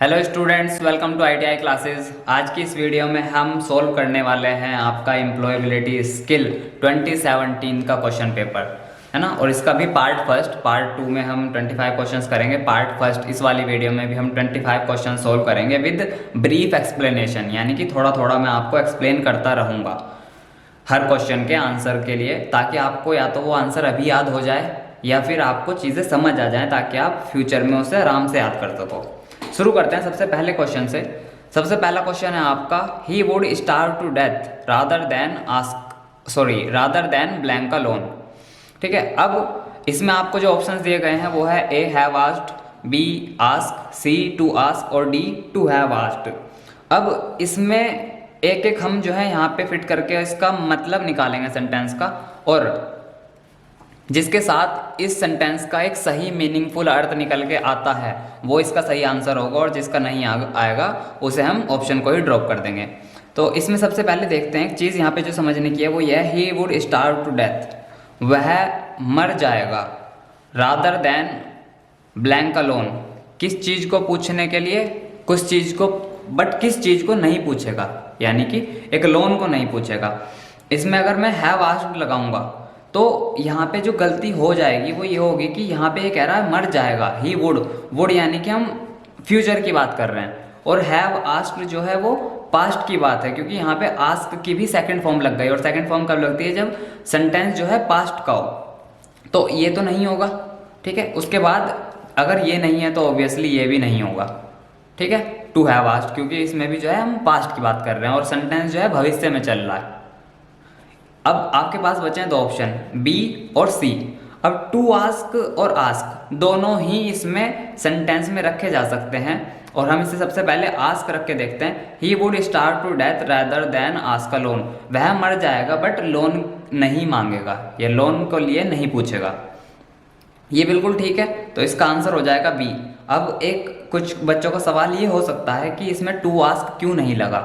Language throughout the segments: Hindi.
Hello students, welcome to ITI classes. आज की इस वीडियो में हम सोल्व करने वाले हैं आपका एम्प्लॉयबिलिटी स्किल 2017 का क्वेश्चन पेपर, है ना। और इसका भी पार्ट टू में हम 25 क्वेश्चंस करेंगे। पार्ट फर्स्ट इस वाली वीडियो में भी हम 25 क्वेश्चन सोल्व करेंगे विद ब्रीफ एक्सप्लेनेशन, यानी कि थोड़ा थोड़ा मैं आपको एक्सप्लेन करता रहूँगा हर क्वेश्चन के आंसर के लिए, ताकि आपको या तो वो आंसर अभी याद हो जाए या फिर आपको चीज़ें समझ आ जाएं, ताकि आप फ्यूचर में उसे आराम से याद कर सको। शुरू करते हैं सबसे पहले क्वेश्चन से। सबसे पहला क्वेश्चन है आपका, he would starve to death rather than blank alone. ठीक है, अब इसमें आपको जो ऑप्शंस दिए गए हैं वो है A have asked, B ask, C to ask और डी टू हैव आस्क्ड। अब इसमें एक एक हम जो है यहाँ पे फिट करके इसका मतलब निकालेंगे सेंटेंस का, और जिसके साथ इस सेंटेंस का एक सही मीनिंगफुल अर्थ निकल के आता है वो इसका सही आंसर होगा, और जिसका नहीं आएगा उसे हम ऑप्शन को ही ड्रॉप कर देंगे। तो इसमें सबसे पहले देखते हैं एक चीज़ यहाँ पे जो समझने की है वो यह है, he would starve to death, वह मर जाएगा, रादर देन ब्लैंक अलोन, किस चीज़ को पूछने के लिए, कुछ चीज़ को, बट किस चीज़ को नहीं पूछेगा, यानी कि एक लोन को नहीं पूछेगा। इसमें अगर मैं हैव आस्क्ड लगाऊंगा तो यहाँ पे जो गलती हो जाएगी वो ये होगी कि यहाँ पे ये कह रहा है मर जाएगा, ही वुड यानी कि हम फ्यूचर की बात कर रहे हैं, और हैव आस्क्ड जो है वो पास्ट की बात है, क्योंकि यहाँ पे आस्क की भी सेकंड फॉर्म लग गई, और सेकंड फॉर्म कब लगती है, जब सेंटेंस जो है पास्ट का हो। तो ये तो नहीं होगा, ठीक है। उसके बाद अगर ये नहीं है तो ऑब्वियसली ये भी नहीं होगा, ठीक है, टू हैव आस्क्ड, क्योंकि इसमें भी जो है हम पास्ट की बात कर रहे हैं और सेंटेंस जो है भविष्य में चल रहा है। अब आपके पास बचे हैं दो ऑप्शन, बी और सी। अब टू आस्क और आस्क दोनों ही इसमें सेंटेंस में रखे जा सकते हैं, और हम इसे सबसे पहले आस्क रख के देखते हैं। He would starve to death rather than ask a loan, वह मर जाएगा बट लोन नहीं मांगेगा, या लोन को लिए नहीं पूछेगा। ये बिल्कुल ठीक है, तो इसका आंसर हो जाएगा बी। अब एक कुछ बच्चों का सवाल ये हो सकता है कि इसमें टू आस्क क्यों नहीं लगा,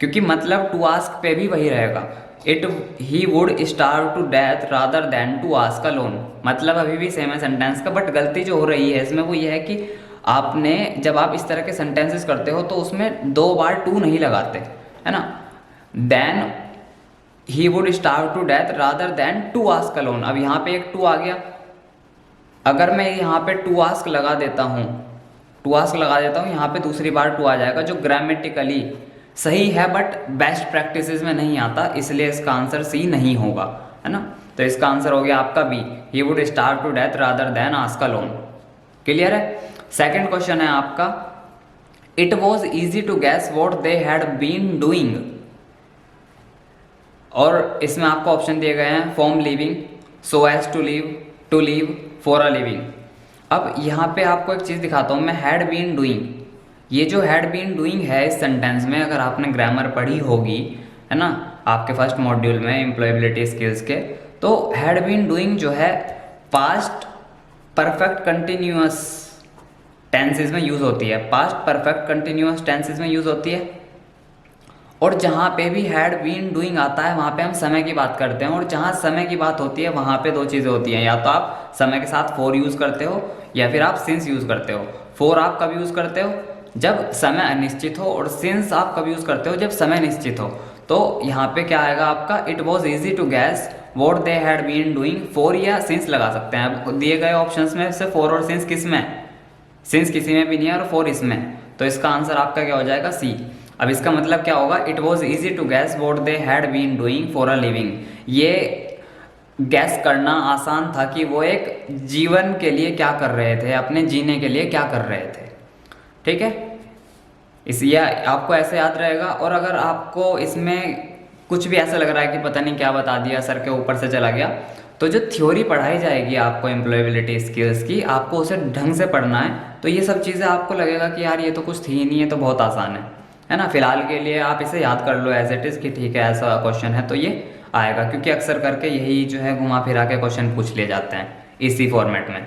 क्योंकि मतलब टू आस्क पे भी वही रहेगा, he would starve to death rather than to ask a loan, मतलब अभी भी सेम है सेंटेंस का, बट गलती जो हो रही है इसमें वो ये है कि आपने जब आप इस तरह के सेंटेंसेस करते हो तो उसमें दो बार टू नहीं लगाते, है ना। Then he would starve to death rather than to ask a loan, अब यहाँ पे एक टू आ गया, अगर मैं यहाँ पे टू आस्क लगा देता हूँ, यहाँ पे दूसरी बार टू आ जाएगा, जो ग्रामेटिकली सही है बट बेस्ट प्रैक्टिसेस में नहीं आता, इसलिए इसका आंसर सी नहीं होगा, है ना। तो इसका आंसर हो गया आपका B, he would starve to death rather than ask a loan. Clear है। सेकंड क्वेश्चन है आपका, it was easy to guess what they had been doing, और इसमें आपको ऑप्शन दिए गए हैं from living, so as to live, to live, for a living. अब यहाँ पे आपको एक चीज़ दिखाता हूँ मैं, हैड बीन डूइंग, ये जो हैड बीन डूइंग है इस सेंटेंस में, अगर आपने ग्रामर पढ़ी होगी, है ना, आपके फर्स्ट मॉड्यूल में एम्प्लॉयबिलिटी स्किल्स के, तो हैड बीन डूइंग जो है पास्ट परफेक्ट कंटिन्यूअस टेंसेस में यूज़ होती है, पास्ट परफेक्ट कंटिन्यूअस टेंसेस में यूज़ होती है। और जहाँ पे भी हैड बीन डूइंग आता है वहाँ पे हम समय की बात करते हैं, और जहाँ समय की बात होती है वहाँ पे दो चीज़ें होती हैं, या तो आप समय के साथ फॉर यूज़ करते हो या फिर आप सिंस यूज़ करते हो। फॉर आप कब यूज़ करते हो, जब समय अनिश्चित हो, और सिंस आप कब यूज़ करते हो, जब समय निश्चित हो। तो यहाँ पे क्या आएगा आपका, it was easy to guess what they had been doing, for या सिंस लगा सकते हैं। अब दिए गए ऑप्शंस में से फॉर और सिंस किस में, सिंस किसी में भी नहीं है और फॉर इसमें, तो इसका आंसर आपका क्या हो जाएगा, सी। अब इसका मतलब क्या होगा, it was easy to guess what they had been doing for a living, ये गैस करना आसान था कि वो एक जीवन के लिए क्या कर रहे थे, अपने जीने के लिए क्या कर रहे थे, ठीक है। इसलिए आपको ऐसे याद रहेगा। और अगर आपको इसमें कुछ भी ऐसा लग रहा है कि पता नहीं क्या बता दिया, सर के ऊपर से चला गया, तो जो थ्योरी पढ़ाई जाएगी आपको एम्प्लॉयबिलिटी स्किल्स की, आपको उसे ढंग से पढ़ना है, तो ये सब चीज़ें आपको लगेगा कि यार ये तो कुछ थी ही नहीं, है तो बहुत आसान है ना। फिलहाल के लिए आप इसे याद कर लो एज इट इज़ कि ठीक है ऐसा क्वेश्चन है तो ये आएगा, क्योंकि अक्सर करके यही जो है घुमा फिरा के क्वेश्चन पूछ लिए जाते हैं इसी फॉर्मेट में।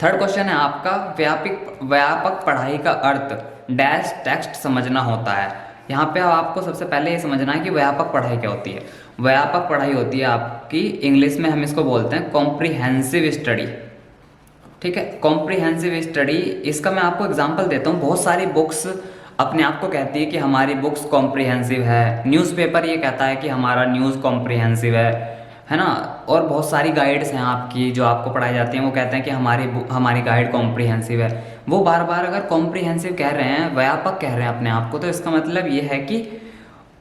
थर्ड क्वेश्चन है आपका, व्यापक पढ़ाई का अर्थ डैश टेक्स्ट समझना होता है। यहाँ पे आपको सबसे पहले ये समझना है कि व्यापक पढ़ाई क्या होती है। व्यापक पढ़ाई होती है आपकी, इंग्लिश में हम इसको बोलते हैं कॉम्प्रिहेंसिव स्टडी, ठीक है, कॉम्प्रिहेंसिव स्टडी, इसका मैं आपको एग्जांपल देता हूँ। बहुत सारी बुक्स अपने आप को कहती है कि हमारी बुक्स कॉम्प्रिहेंसिव है, न्यूज़पेपर ये कहता है कि हमारा न्यूज़ कॉम्प्रिहेंसिव है ना। और बहुत सारी गाइड्स हैं आपकी जो आपको पढ़ाई जाती हैं, वो कहते हैं कि हमारी गाइड कॉम्प्रिहेंसिव है। वो बार बार अगर कॉम्प्रिहेंसिव कह रहे हैं, व्यापक कह रहे हैं अपने आप को, तो इसका मतलब ये है कि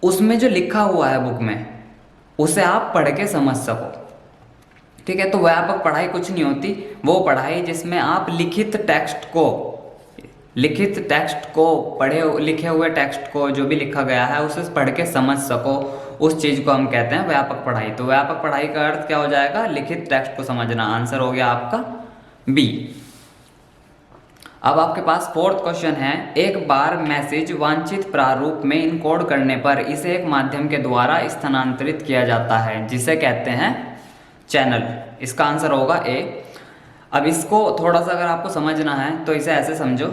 उसमें जो लिखा हुआ है बुक में, उसे आप पढ़ के समझ सको। ठीक है, तो व्यापक पढ़ाई कुछ नहीं होती, वो पढ़ाई जिसमें आप लिखित टेक्स्ट को पढ़े, लिखे हुए टेक्स्ट को जो भी लिखा गया है उसे पढ़ के समझ सको, उस चीज़ को हम कहते हैं व्यापक पढ़ाई। तो व्यापक पढ़ाई का अर्थ क्या हो जाएगा? लिखित टेक्स्ट को समझना। आंसर हो गया आपका बी। अब आपके पास फोर्थ क्वेश्चन है, एक बार मैसेज वांछित प्रारूप में इनकोड करने पर इसे एक माध्यम के द्वारा स्थानांतरित किया जाता है जिसे कहते हैं चैनल। इसका आंसर होगा ए। अब इसको थोड़ा सा अगर आपको समझना है तो इसे ऐसे समझो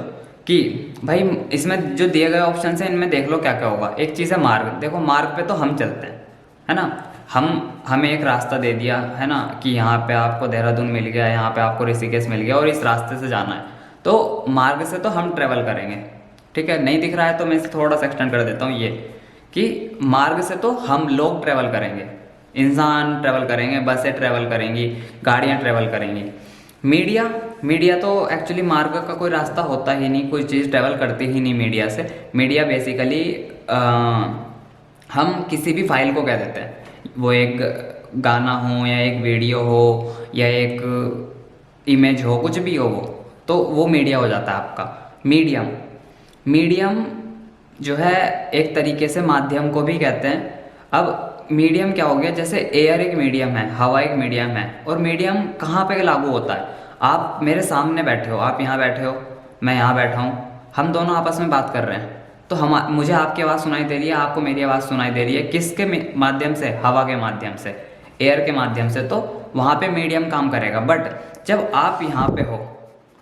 कि भाई इसमें जो दिए गए ऑप्शन है इनमें देख लो क्या क्या होगा। एक चीज़ है मार्ग। देखो मार्ग पे तो हम चलते हैं, है ना, हमें एक रास्ता दे दिया है ना कि यहाँ पे आपको देहरादून मिल गया, यहाँ पे आपको ऋषिकेश मिल गया और इस रास्ते से जाना है, तो मार्ग से तो हम ट्रेवल करेंगे। ठीक है, नहीं दिख रहा है तो मैं इसे थोड़ा सा एक्सटेंड कर देता हूँ, ये कि मार्ग से तो हम लोग ट्रेवल करेंगे, इंसान ट्रेवल करेंगे, बसें ट्रेवल करेंगी, गाड़ियाँ ट्रेवल करेंगी। मीडिया तो एक्चुअली मार्ग का कोई रास्ता होता ही नहीं, कोई चीज़ ट्रेवल करती ही नहीं मीडिया से। मीडिया बेसिकली हम किसी भी फाइल को कह देते हैं, वो एक गाना हो या एक वीडियो हो या एक इमेज हो, कुछ भी हो वो, तो वो मीडिया हो जाता है आपका। मीडियम जो है एक तरीके से माध्यम को भी कहते हैं। अब मीडियम क्या हो गया, जैसे एयर एक मीडियम है, हवा एक मीडियम है, और मीडियम कहाँ पे लागू होता है? आप मेरे सामने बैठे हो, आप यहाँ बैठे हो, मैं यहाँ बैठा हूँ, हम दोनों आपस में बात कर रहे हैं, तो मुझे आपकी आवाज़ सुनाई दे रही है, आपको मेरी आवाज़ सुनाई दे रही है, किसके माध्यम से? हवा के माध्यम से, एयर के माध्यम से। तो वहाँ पे मीडियम काम करेगा। बट जब आप यहाँ पे हो,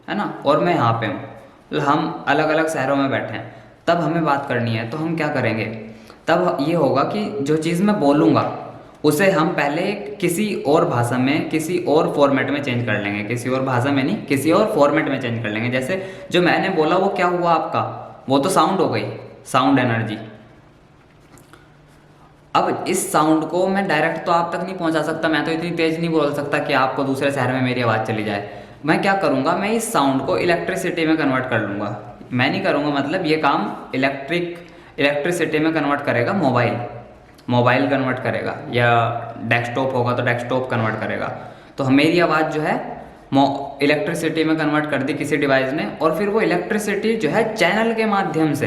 है ना, और मैं यहाँ पे हूँ, हम अलग अलग शहरों में बैठे हैं, तब हमें बात करनी है, तो हम क्या करेंगे? तब ये होगा कि जो चीज़ मैं बोलूँगा उसे हम पहले किसी और भाषा में, किसी और फॉर्मेट में चेंज कर लेंगे, किसी और भाषा में नहीं, किसी और फॉर्मेट में चेंज कर लेंगे। जैसे जो मैंने बोला वो क्या हुआ आपका? वो तो साउंड हो गई, साउंड एनर्जी। अब इस साउंड को मैं डायरेक्ट तो आप तक नहीं पहुंचा सकता, मैं तो इतनी तेज नहीं बोल सकता कि आपको दूसरे शहर में मेरी आवाज़ चली जाए। मैं क्या करूँगा, मैं इस साउंड को इलेक्ट्रिसिटी में कन्वर्ट कर लूँगा। मैं नहीं करूँगा, मतलब ये काम इलेक्ट्रिसिटी में कन्वर्ट करेगा मोबाइल कन्वर्ट करेगा, या डेस्कटॉप होगा तो डेस्कटॉप कन्वर्ट करेगा। तो मेरी आवाज़ जो है इलेक्ट्रिसिटी में कन्वर्ट कर दी किसी डिवाइस ने, और फिर वो इलेक्ट्रिसिटी जो है चैनल के माध्यम से,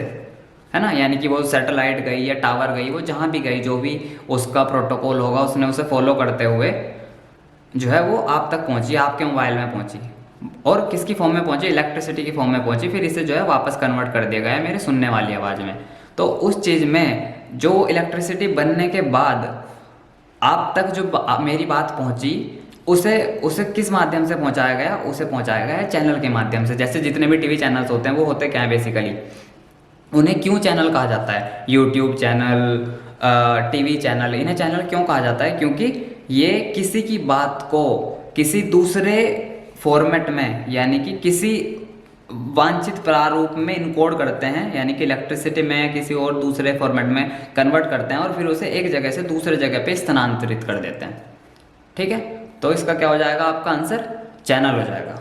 है ना, यानी कि वो सैटेलाइट गई या टावर गई, वो जहाँ भी गई, जो भी उसका प्रोटोकॉल होगा उसने उसे फॉलो करते हुए जो है वो आप तक पहुँची, आपके मोबाइल में पहुँची, और किसकी फॉर्म में पहुँची? इलेक्ट्रिसिटी की फॉर्म में पहुँची। फिर इसे जो है वापस कन्वर्ट कर दिया गया मेरे सुनने वाली आवाज़ में। तो उस चीज़ में जो इलेक्ट्रिसिटी बनने के बाद आप तक जो मेरी बात पहुंची, उसे किस माध्यम से पहुंचाया गया? उसे पहुंचाया गया है चैनल के माध्यम से। जैसे जितने भी टीवी चैनल्स होते हैं वो होते क्या है बेसिकली, उन्हें क्यों चैनल कहा जाता है? यूट्यूब चैनल, टीवी चैनल, इन्हें चैनल क्यों कहा जाता है? क्योंकि ये किसी की बात को किसी दूसरे फॉर्मेट में, यानी कि किसी वांछित प्रारूप में इनकोड करते हैं, यानी कि इलेक्ट्रिसिटी में किसी और दूसरे फॉर्मेट में कन्वर्ट करते हैं, और फिर उसे एक जगह से दूसरे जगह पे स्थानांतरित कर देते हैं। ठीक है, तो इसका क्या हो जाएगा? आपका आंसर चैनल हो जाएगा।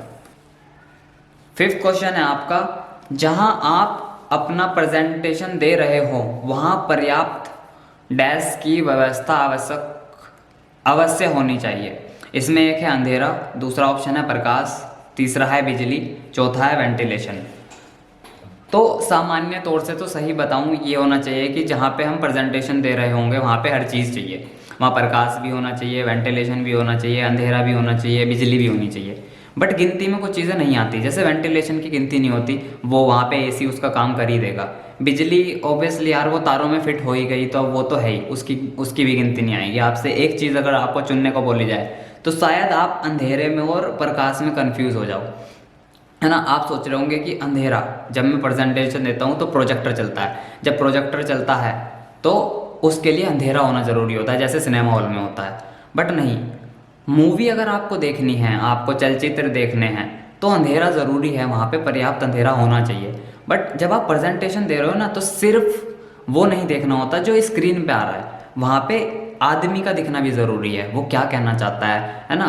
फिफ्थ क्वेश्चन है आपका, जहां आप अपना प्रेजेंटेशन दे रहे हो वहां पर्याप्त डैश की व्यवस्था अवश्य होनी चाहिए। इसमें एक है अंधेरा, दूसरा ऑप्शन है प्रकाश, तीसरा है बिजली, चौथा है वेंटिलेशन। तो सामान्य तौर से तो सही बताऊं, ये होना चाहिए कि जहाँ पे हम प्रेजेंटेशन दे रहे होंगे वहाँ पे हर चीज़ चाहिए। वहाँ प्रकाश भी होना चाहिए, वेंटिलेशन भी होना चाहिए, अंधेरा भी होना चाहिए, बिजली भी होनी चाहिए। बट गिनती में कुछ चीज़ें नहीं आती, जैसे वेंटिलेशन की गिनती नहीं होती, वो वहाँ पे एसी उसका काम कर ही देगा। बिजली ऑब्वियसली यार वो तारों में फिट हो ही गई, तो वो तो है ही, उसकी भी गिनती नहीं आएगी। आपसे एक चीज़ अगर आपको चुनने को बोली जाए तो शायद आप अंधेरे में और प्रकाश में कंफ्यूज हो जाओ, है ना। आप सोच रहे होंगे कि अंधेरा, जब मैं प्रेजेंटेशन देता हूँ तो प्रोजेक्टर चलता है, जब प्रोजेक्टर चलता है तो उसके लिए अंधेरा होना ज़रूरी होता है, जैसे सिनेमा हॉल में होता है। बट नहीं, मूवी अगर आपको देखनी है, आपको चलचित्र देखने हैं, तो अंधेरा ज़रूरी है, वहाँ पे पर्याप्त अंधेरा होना चाहिए। बट जब आप प्रेजेंटेशन दे रहे हो ना, तो सिर्फ वो नहीं देखना होता जो स्क्रीन पे आ रहा है, वहाँ पे आदमी का दिखना भी ज़रूरी है, वो क्या कहना चाहता है ना,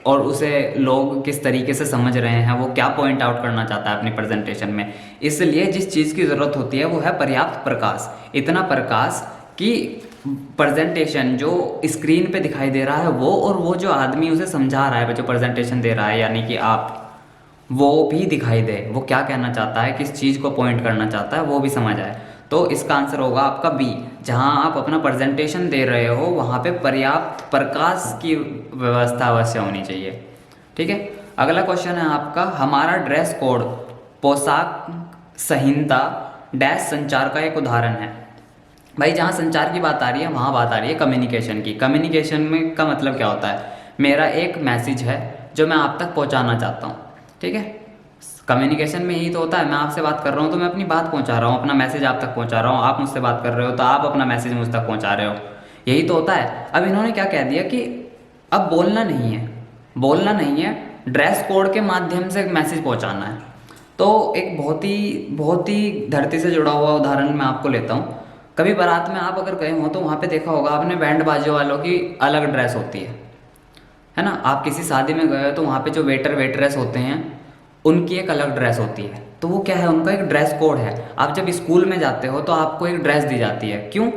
और उसे लोग किस तरीके से समझ रहे हैं, वो क्या पॉइंट आउट करना चाहता है अपनी प्रेजेंटेशन में। इसलिए जिस चीज़ की ज़रूरत होती है वो है पर्याप्त प्रकाश, इतना प्रकाश कि प्रेजेंटेशन जो स्क्रीन पे दिखाई दे रहा है वो, और वो जो आदमी उसे समझा रहा है, जो प्रेजेंटेशन दे रहा है यानी कि आप, वो भी दिखाई दे, वो क्या कहना चाहता है, किस चीज़ को पॉइंट करना चाहता है, वो भी समझ आए। तो इसका आंसर होगा आपका बी, जहां आप अपना प्रेजेंटेशन दे रहे हो वहां पे पर्याप्त प्रकाश की व्यवस्था अवश्य होनी चाहिए। ठीक है, अगला क्वेश्चन है आपका, हमारा ड्रेस कोड पोशाक संहिता डैश संचार का एक उदाहरण है। भाई जहाँ संचार की बात आ रही है वहाँ बात आ रही है कम्युनिकेशन की। कम्युनिकेशन में का मतलब क्या होता है, मेरा एक मैसेज है जो मैं आप तक पहुँचाना चाहता हूँ। ठीक है, कम्युनिकेशन में यही तो होता है, मैं आपसे बात कर रहा हूँ तो मैं अपनी बात पहुँचा रहा हूँ, अपना मैसेज आप तक पहुँचा रहा हूँ, आप मुझसे बात कर रहे हो तो आप अपना मैसेज मुझ तक पहुँचा रहे हो, यही तो होता है। अब इन्होंने क्या कह दिया कि अब बोलना नहीं है, बोलना नहीं है, ड्रेस कोड के माध्यम से मैसेज पहुँचाना है। तो एक बहुत ही धरती से जुड़ा हुआ उदाहरण मैं आपको लेता हूँ। कभी बारात में आप अगर गए हो तो वहाँ पे देखा होगा आपने, बैंड बाजों वालों की अलग ड्रेस होती है ना। आप किसी शादी में गए हो तो वहाँ पे जो वेटर वेटरेस होते हैं उनकी एक अलग ड्रेस होती है, तो वो क्या है, उनका एक ड्रेस कोड है। आप जब स्कूल में जाते हो तो आपको एक ड्रेस दी जाती है, क्यों?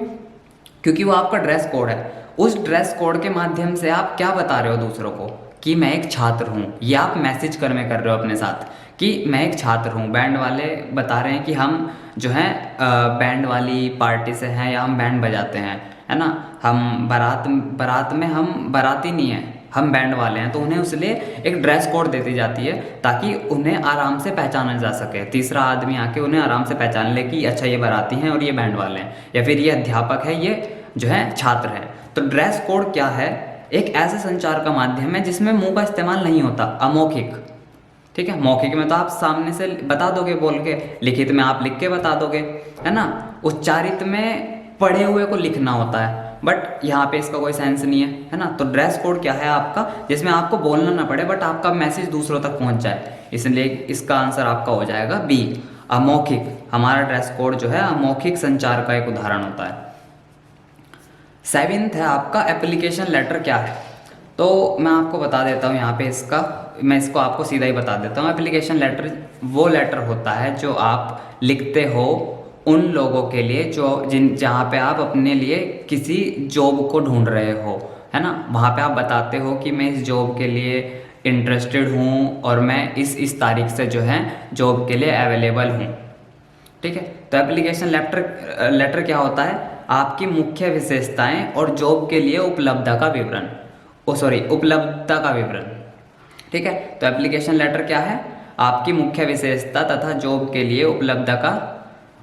क्योंकि वो आपका ड्रेस कोड है। उस ड्रेस कोड के माध्यम से आप क्या बता रहे हो दूसरों को, कि मैं एक छात्र हूँ, या आप मैसेज कर रहे हो अपने साथ कि मैं एक छात्र हूँ। बैंड वाले बता रहे हैं कि हम जो हैं बैंड वाली पार्टी से हैं, या हम बैंड बजाते हैं, है ना। हम बारात में हम बाराती नहीं हैं, हम बैंड वाले हैं, तो उन्हें उसलिए एक ड्रेस कोड दे दी जाती है ताकि उन्हें आराम से पहचाना जा सके। तीसरा आदमी आके उन्हें आराम से पहचान ले कि अच्छा ये बाराती हैं और ये बैंड वाले हैं, या फिर ये अध्यापक है, ये जो है छात्र है। तो ड्रेस कोड क्या है, एक ऐसे संचार का माध्यम है जिसमें मुंह का इस्तेमाल नहीं होता, अमौखिक। ठीक है, मौखिक में तो आप सामने से बता दोगे बोल के, लिखित में आप लिख के बता दोगे, है ना। उच्चारित में पढ़े हुए को लिखना होता है, बट यहाँ पे इसका कोई सेंस नहीं है ना। तो ड्रेस कोड क्या है आपका, जिसमें आपको बोलना ना पड़े बट आपका मैसेज दूसरों तक पहुँच जाए, इसलिए इसका आंसर आपका हो जाएगा बी, अमौखिक। हमारा ड्रेस कोड जो है अमौखिक संचार का एक उदाहरण होता है। 7th है आपका, एप्लीकेशन लेटर क्या है। तो मैं आपको बता देता हूँ यहाँ पे इसका, मैं इसको आपको सीधा ही बता देता हूँ। एप्लीकेशन लेटर वो लेटर होता है जो आप लिखते हो उन लोगों के लिए जहाँ पे आप अपने लिए किसी जॉब को ढूंढ रहे हो, है ना। वहाँ पे आप बताते हो कि मैं इस जॉब के लिए इंटरेस्टेड हूँ और मैं इस तारीख से जो है जॉब के लिए अवेलेबल हूँ। ठीक है, तो एप्लीकेशन लेटर क्या होता है, आपकी मुख्य विशेषताएं और जॉब के लिए उपलब्धता का विवरण। ठीक है, तो एप्लीकेशन लेटर क्या है, आपकी मुख्य विशेषता तथा जॉब के लिए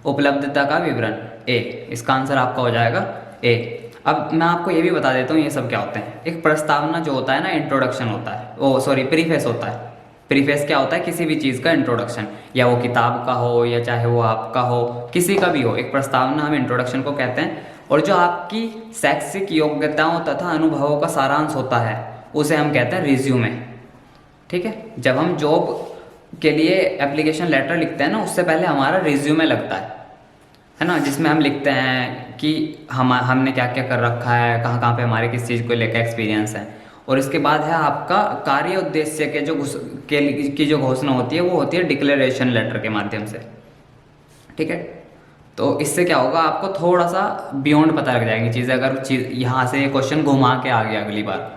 उपलब्धता का विवरण। ए, इसका आंसर आपका हो जाएगा ए। अब मैं आपको ये भी बता देता हूँ ये सब क्या होते हैं। एक प्रस्तावना जो होता है ना, इंट्रोडक्शन होता है, प्रीफेस होता है। प्रीफेस क्या होता है, किसी भी चीज़ का इंट्रोडक्शन, या वो किताब का हो या चाहे वो आपका हो, किसी का भी हो, एक प्रस्तावना हम इंट्रोडक्शन को कहते हैं। और जो आपकी शैक्षिक योग्यताओं तथा अनुभवों का सारांश होता है उसे हम कहते हैं रिज्यूमे। ठीक है, जब हम जॉब के लिए एप्लीकेशन लेटर लिखते हैं ना, उससे पहले हमारा रिज्यूमे लगता है ना, जिसमें हम लिखते हैं कि हमने क्या क्या कर रखा है, कहाँ कहाँ पे हमारे किस चीज़ को लेकर एक्सपीरियंस है। और इसके बाद है आपका कार्य उद्देश्य की जो घोषणा होती है वो होती है डिक्लेरेशन लेटर के माध्यम से। ठीक है, तो इससे क्या होगा, आपको थोड़ा सा बियॉन्ड पता लग जाएंगी चीज़ें। अगर यहाँ से क्वेश्चन घुमा के आ गया अगली बार,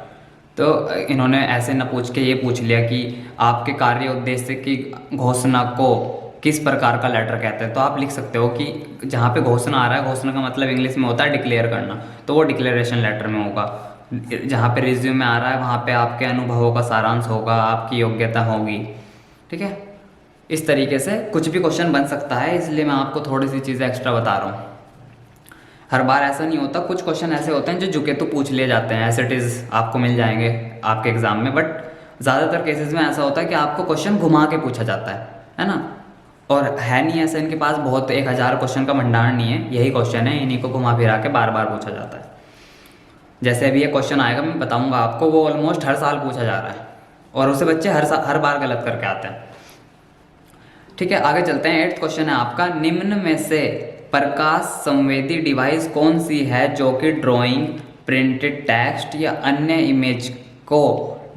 तो इन्होंने ऐसे न पूछ के ये पूछ लिया कि आपके कार्य उद्देश्य की घोषणा को किस प्रकार का लेटर कहते हैं, तो आप लिख सकते हो कि जहाँ पे घोषणा आ रहा है, घोषणा का मतलब इंग्लिश में होता है डिक्लेयर करना, तो वो डिक्लेरेशन लेटर में होगा। जहाँ पे रिज्यूम में आ रहा है वहाँ पे आपके अनुभवों का सारांश होगा, आपकी योग्यता होगी। ठीक है, इस तरीके से कुछ भी क्वेश्चन बन सकता है, इसलिए मैं आपको थोड़ी सी चीज़ें एक्स्ट्रा बता रहा हूँ। हर बार ऐसा नहीं होता, कुछ क्वेश्चन ऐसे होते हैं जो झुके तो पूछ लिए जाते हैं, एज इट इज़ आपको मिल जाएंगे आपके एग्जाम में। बट ज़्यादातर केसेस में ऐसा होता है कि आपको क्वेश्चन घुमा के पूछा जाता है ना। और है नहीं ऐसा, इनके पास बहुत 1000 क्वेश्चन का भंडार नहीं है, यही क्वेश्चन है, इन्हीं को घुमा फिरा के बार बार पूछा जाता है। जैसे अभी ये क्वेश्चन आएगा मैं बताऊंगा आपको, वो ऑलमोस्ट हर साल पूछा जा रहा है, और उसे बच्चे हर बार गलत करके आते हैं। ठीक है, आगे चलते हैं। 8th क्वेश्चन है आपका, निम्न में से प्रकाश संवेदी डिवाइस कौन सी है जो कि ड्राइंग, प्रिंटेड टेक्स्ट या अन्य इमेज को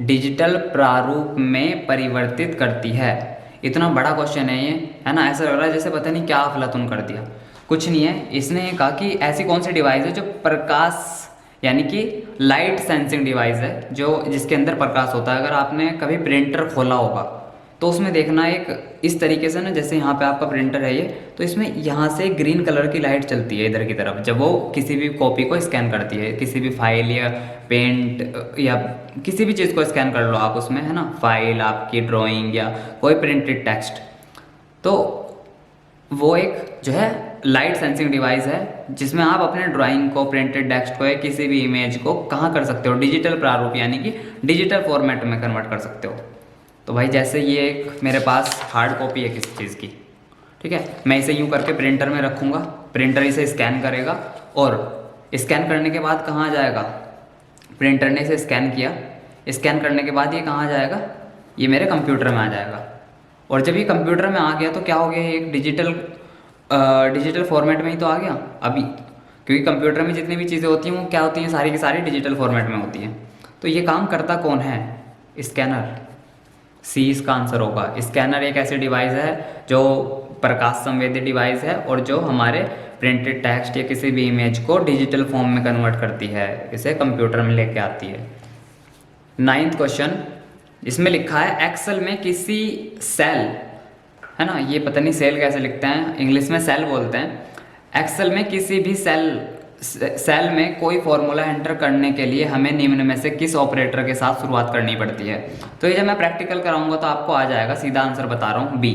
डिजिटल प्रारूप में परिवर्तित करती है। इतना बड़ा क्वेश्चन है ये, है ना। ऐसा लग रहा है जैसे पता नहीं क्या अफलातून कर दिया। कुछ नहीं है, इसने ये कहा कि ऐसी कौन सी डिवाइस है जो प्रकाश यानी कि लाइट सेंसिंग डिवाइस है, जो जिसके अंदर प्रकाश होता है। अगर आपने कभी प्रिंटर खोला होगा तो उसमें देखना एक इस तरीके से ना, जैसे यहाँ पे आपका प्रिंटर है ये, तो इसमें यहाँ से ग्रीन कलर की लाइट चलती है इधर की तरफ जब वो किसी भी कॉपी को स्कैन करती है, किसी भी फाइल या पेंट या किसी भी चीज़ को स्कैन कर लो आप उसमें, है ना, फाइल आपकी, ड्राइंग या कोई प्रिंटेड टेक्स्ट। तो वो एक जो है लाइट सेंसिंग डिवाइस है जिसमें आप अपने ड्राइंग को, प्रिंटेड टेक्स्ट को या किसी भी इमेज को कहाँ कर सकते हो, डिजिटल प्रारूप यानी कि डिजिटल फॉर्मेट में कन्वर्ट कर सकते हो। तो भाई जैसे ये एक मेरे पास हार्ड कॉपी है किसी चीज़ की, ठीक है, मैं इसे यूँ करके प्रिंटर में रखूँगा, प्रिंटर इसे स्कैन करेगा और स्कैन करने के बाद कहाँ आ जाएगा, प्रिंटर ने इसे स्कैन किया, स्कैन करने के बाद ये कहाँ आ जाएगा, ये मेरे कंप्यूटर में आ जाएगा। और जब ये कंप्यूटर में आ गया तो क्या हो गया, एक डिजिटल फॉर्मेट में ही तो आ गया अभी, क्योंकि कंप्यूटर में जितनी भी चीज़ें होती हैं वो क्या होती हैं, सारी की सारी डिजिटल फॉर्मेट में होती हैं। तो ये काम करता कौन है, स्कैनर। सी इसका आंसर होगा। स्कैनर एक ऐसी डिवाइस है जो प्रकाश संवेदी डिवाइस है और जो हमारे प्रिंटेड टेक्स्ट या किसी भी इमेज को डिजिटल फॉर्म में कन्वर्ट करती है, इसे कंप्यूटर में लेके आती है। 9th क्वेश्चन, इसमें लिखा है एक्सेल में किसी सेल, है ना, ये पता नहीं सेल कैसे लिखते हैं, इंग्लिश में सेल बोलते हैं। एक्सेल में किसी भी सेल में कोई फॉर्मूला एंटर करने के लिए हमें निम्न में से किस ऑपरेटर के साथ शुरुआत करनी पड़ती है। तो ये जब मैं प्रैक्टिकल कराऊंगा तो आपको आ जाएगा, सीधा आंसर बता रहा हूँ, बी।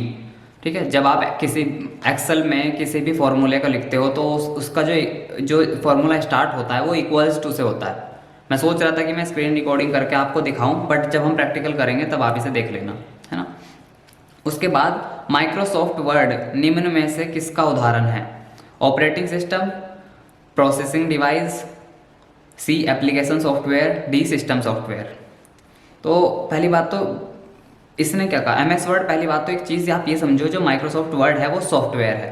ठीक है, जब आप किसी एक्सेल में किसी भी फॉर्मूले का लिखते हो तो उसका जो फॉर्मूला स्टार्ट होता है वो इक्वल्स टू से होता है। मैं सोच रहा था कि मैं स्क्रीन रिकॉर्डिंग करके आपको दिखाऊं, बट जब हम प्रैक्टिकल करेंगे तब आप इसे देख लेना, है ना। उसके बाद माइक्रोसॉफ्ट वर्ड निम्न में से किसका उदाहरण है, operating system, processing device, C application software, D system software. तो पहली बात तो इसने क्या कहा, MS वर्ड, पहली बात तो एक चीज़ आप ये समझो, जो माइक्रोसॉफ्ट वर्ड है वो सॉफ्टवेयर है,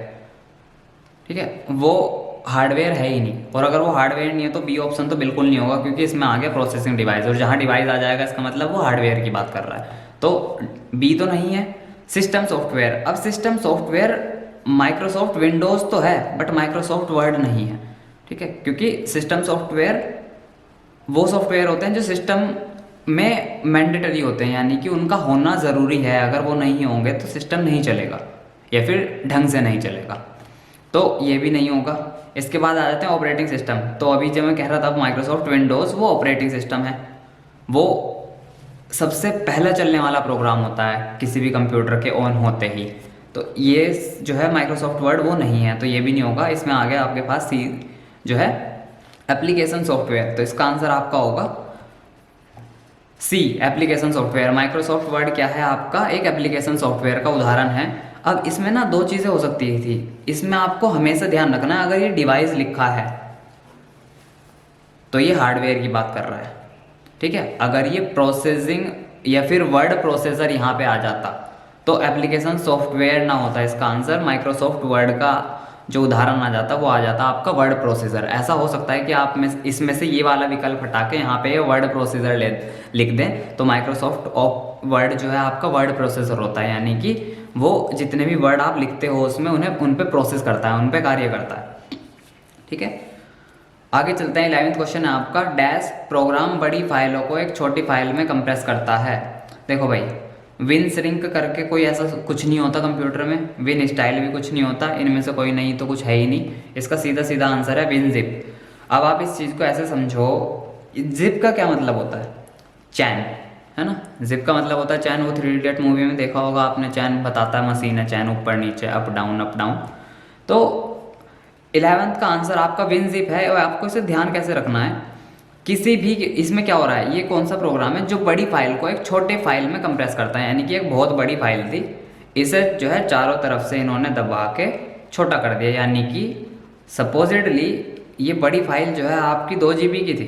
ठीक है, वो हार्डवेयर है ही नहीं। और अगर वो हार्डवेयर नहीं है तो बी ऑप्शन तो बिल्कुल नहीं होगा, क्योंकि इसमें आ गया प्रोसेसिंग डिवाइस, और जहाँ डिवाइस आ जाएगा इसका मतलब वो हार्डवेयर की बात कर रहा है, तो बी तो नहीं है। सिस्टम सॉफ्टवेयर, अब सिस्टम सॉफ्टवेयर माइक्रोसॉफ्ट विंडोज़ तो है बट माइक्रोसॉफ्ट वर्ड नहीं है, ठीक है, क्योंकि सिस्टम सॉफ्टवेयर वो सॉफ्टवेयर होते हैं जो सिस्टम में मैंडेटरी होते हैं, यानी कि उनका होना ज़रूरी है, अगर वो नहीं होंगे तो सिस्टम नहीं चलेगा या फिर ढंग से नहीं चलेगा, तो ये भी नहीं होगा। इसके बाद आ जाते हैं ऑपरेटिंग सिस्टम। तो अभी जब मैं कह रहा था माइक्रोसॉफ्ट विंडोज़ वो ऑपरेटिंग सिस्टम है, वो सबसे पहला चलने वाला प्रोग्राम होता है किसी भी कंप्यूटर के ऑन होते ही। तो ये जो है माइक्रोसॉफ्ट वर्ड वो नहीं है, तो ये भी नहीं होगा। इसमें आ गया आपके पास सी जो है एप्लीकेशन सॉफ्टवेयर, तो इसका आंसर आपका होगा सी एप्लीकेशन सॉफ्टवेयर। माइक्रोसॉफ्ट वर्ड क्या है आपका, एक एप्लीकेशन सॉफ्टवेयर का उदाहरण है। अब इसमें ना दो चीज़ें हो सकती थी, इसमें आपको हमेशा ध्यान रखना है, अगर ये डिवाइस लिखा है तो ये हार्डवेयर की बात कर रहा है, ठीक है। अगर ये प्रोसेसिंग या फिर वर्ड प्रोसेसर यहाँ पे आ जाता तो एप्लीकेशन सॉफ्टवेयर ना होता इसका आंसर, माइक्रोसॉफ्ट वर्ड का जो उदाहरण आ जाता वो आ जाता आपका वर्ड प्रोसेसर। ऐसा हो सकता है कि आप में इसमें से ये वाला विकल्प हटा के यहाँ पे वर्ड प्रोसेसर लिख दें, तो माइक्रोसॉफ्ट वर्ड जो है आपका वर्ड प्रोसेसर होता है, यानी कि वो जितने भी वर्ड आप लिखते हो उसमें उन्हें उन पे प्रोसेस करता है, उन पे कार्य करता है, ठीक है। आगे चलते हैं। 11th क्वेश्चन है आपका, डैश प्रोग्राम बड़ी फाइलों को एक छोटी फाइल में कंप्रेस करता है। देखो भाई, विन श्रिंक करके कोई ऐसा कुछ नहीं होता कंप्यूटर में, विन स्टाइल भी कुछ नहीं होता, इनमें से कोई नहीं तो कुछ है ही नहीं। इसका सीधा सीधा आंसर है विन जिप। अब आप इस चीज़ को ऐसे समझो, जिप का क्या मतलब होता है, चैन, है ना। जिप का मतलब होता है चैन, वो 3 इडियट मूवी में देखा होगा आपने, चैन बताता है मशीन है, चैन ऊपर नीचे अप डाउन। तो 11th का आंसर आपका विन जिप है। और आपको इसे ध्यान कैसे रखना है, किसी भी इसमें क्या हो रहा है, ये कौन सा प्रोग्राम है जो बड़ी फाइल को एक छोटे फाइल में कंप्रेस करता है, यानी कि एक बहुत बड़ी फाइल थी, इसे जो है चारों तरफ से इन्होंने दबा के छोटा कर दिया, यानी कि सपोजिटली ये बड़ी फाइल जो है आपकी 2 GB की थी,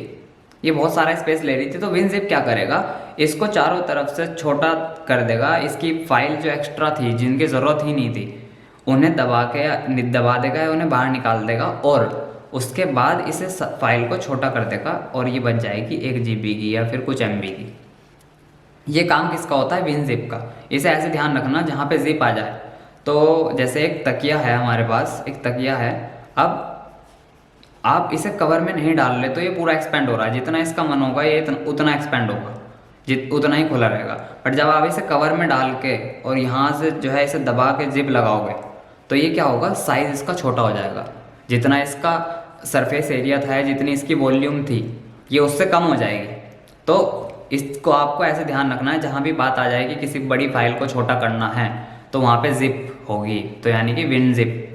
ये बहुत सारा स्पेस ले रही थी। तो विनजिप क्या करेगा, इसको चारों तरफ से छोटा कर देगा, इसकी फाइल जो एक्स्ट्रा थी जिनकी ज़रूरत ही नहीं थी उन्हें दबा देगा या उन्हें बाहर निकाल देगा, और उसके बाद इसे फाइल को छोटा कर देगा और ये बन जाएगी 1 GB की या फिर कुछ MB की। ये काम किसका होता है, विनजिप का। इसे ऐसे ध्यान रखना जहाँ पे जिप आ जाए। तो जैसे एक तकिया है हमारे पास, एक तकिया है, अब आप इसे कवर में नहीं डाल रहे तो ये पूरा एक्सपेंड हो रहा है, जितना इसका मन होगा ये उतना एक्सपेंड होगा, उतना ही खुला रहेगा। बट जब आप इसे कवर में डाल के और यहाँ से जो है इसे दबा के जिप लगाओगे तो ये क्या होगा, साइज़ इसका छोटा हो जाएगा। जितना इसका सरफेस एरिया था, जितनी इसकी वॉल्यूम थी, ये उससे कम हो जाएगी। तो इसको आपको ऐसे ध्यान रखना है, जहाँ भी बात आ जाएगी किसी बड़ी फाइल को छोटा करना है तो वहाँ पे जिप होगी, तो यानी कि विन जिप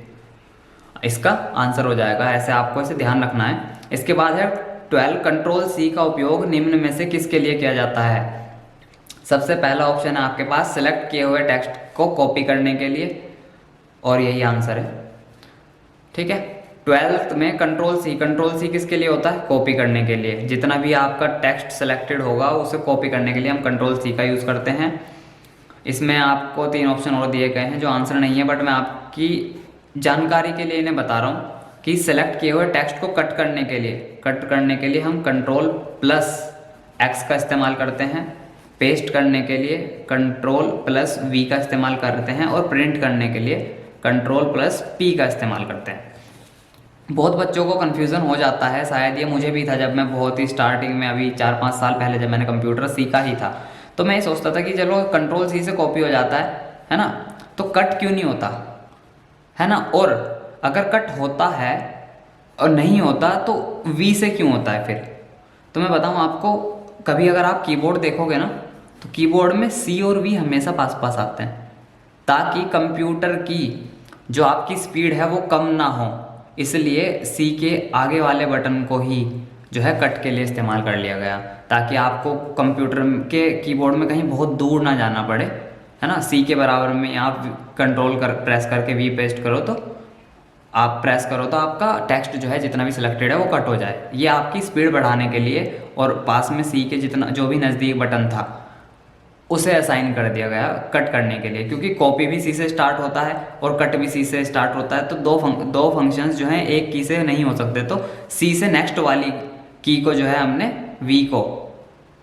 इसका आंसर हो जाएगा। ऐसे आपको इसे ध्यान रखना है। इसके बाद है 12, कंट्रोल C का उपयोग निम्न में से किसके लिए किया जाता है। सबसे पहला ऑप्शन है आपके पास सिलेक्ट किए हुए टेक्स्ट को कॉपी करने के लिए, और यही आंसर है। ठीक है, 12th में कंट्रोल सी किसके लिए होता है, कॉपी करने के लिए। जितना भी आपका टेक्स्ट सेलेक्टेड होगा उसे कॉपी करने के लिए हम कंट्रोल C का यूज़ करते हैं। इसमें आपको 3 ऑप्शन और दिए गए हैं जो आंसर नहीं है, बट मैं आपकी जानकारी के लिए इन्हें बता रहा हूँ कि सेलेक्ट किए हुए टेक्स्ट को कट करने के लिए हम Ctrl+X का इस्तेमाल करते हैं, पेस्ट करने के लिए Ctrl+V का इस्तेमाल करते हैं, और प्रिंट करने के लिए Ctrl+P का इस्तेमाल करते हैं। बहुत बच्चों को कन्फ्यूज़न हो जाता है, शायद ये मुझे भी था जब मैं बहुत ही स्टार्टिंग में, अभी 4-5 साल पहले जब मैंने कंप्यूटर सीखा ही था, तो मैं ये सोचता था कि चलो कंट्रोल C से कॉपी हो जाता है ना, तो कट क्यों नहीं होता है ना, और अगर कट होता है और नहीं होता तो V से क्यों होता है फिर। तो मैं बताऊँ आपको, कभी अगर आप कीबोर्ड देखोगे ना तो कीबोर्ड में C और V हमेशा पास पास आते हैं, ताकि कंप्यूटर की जो आपकी स्पीड है वो कम ना हो, इसलिए C के आगे वाले बटन को ही जो है कट के लिए इस्तेमाल कर लिया गया, ताकि आपको कंप्यूटर के कीबोर्ड में कहीं बहुत दूर ना जाना पड़े, है ना। C के बराबर में आप प्रेस करके V पेस्ट करो तो आप प्रेस करो तो आपका टेक्स्ट जो है जितना भी सिलेक्टेड है वो कट हो जाए। ये आपकी स्पीड बढ़ाने के लिए, और पास में C के जितना जो भी नज़दीक बटन था उसे असाइन कर दिया गया कट करने के लिए, क्योंकि कॉपी भी C से स्टार्ट होता है और कट भी C से स्टार्ट होता है। तो दो फंक्शंस जो हैं एक की से नहीं हो सकते, तो C से नेक्स्ट वाली की को जो है हमने V को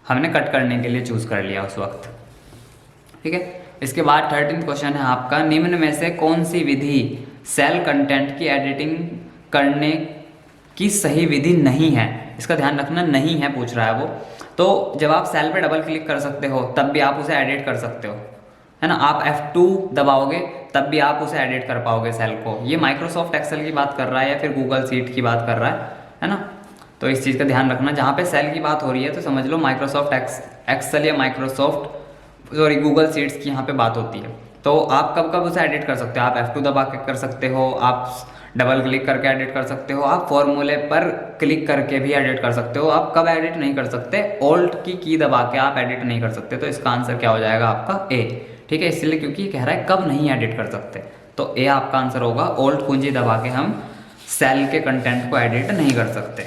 हमने कट करने के लिए चूज़ कर लिया उस वक्त। ठीक है, इसके बाद 13th क्वेश्चन है आपका, निम्न में से कौन सी विधि सेल कंटेंट की एडिटिंग करने की सही विधि नहीं है। इसका ध्यान रखना, नहीं है पूछ रहा है वो। तो जब आप सेल पे डबल क्लिक कर सकते हो तब भी आप उसे एडिट कर सकते हो, है ना। आप F2 दबाओगे तब भी आप उसे एडिट कर पाओगे सेल को। ये माइक्रोसॉफ्ट एक्सेल की बात कर रहा है या फिर गूगल शीट की बात कर रहा है ना। तो इस चीज़ का ध्यान रखना, जहाँ पे सेल की बात हो रही है तो समझ लो माइक्रोसॉफ्ट एक्सेल या गूगल शीट्स की यहाँ पे बात होती है। तो आप कब कब उसे एडिट कर सकते हो, आप F2 दबा के कर सकते हो, आप डबल क्लिक करके एडिट कर सकते हो, आप फॉर्मूले पर क्लिक करके भी एडिट कर सकते हो। आप कब एडिट नहीं कर सकते, ऑल्ट की दबा के आप एडिट नहीं कर सकते। तो इसका आंसर क्या हो जाएगा आपका A। ठीक है, इसलिए क्योंकि ये कह रहा है कब नहीं एडिट कर सकते, तो A आपका आंसर होगा। ऑल्ट कुंजी दबा के हम सेल के कंटेंट को एडिट नहीं कर सकते।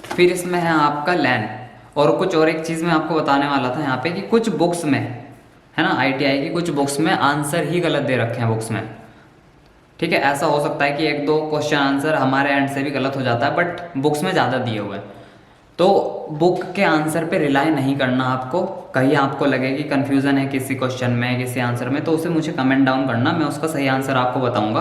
फिर इसमें है आपका लैन, और कुछ और एक चीज़ मैं आपको बताने वाला था यहाँ पे कि कुछ बुक्स में, है ना, ITI की कुछ बुक्स में आंसर ही गलत दे रखे हैं बुक्स में। ठीक है, ऐसा हो सकता है कि 1-2 क्वेश्चन आंसर हमारे एंड से भी गलत हो जाता है, बट बुक्स में ज़्यादा दिए हुए हैं। तो बुक के आंसर पे रिलाई नहीं करना आपको। कहीं आपको लगे कि कन्फ्यूज़न है किसी क्वेश्चन में, किसी आंसर में, तो उसे मुझे कमेंट डाउन करना, मैं उसका सही आंसर आपको बताऊँगा।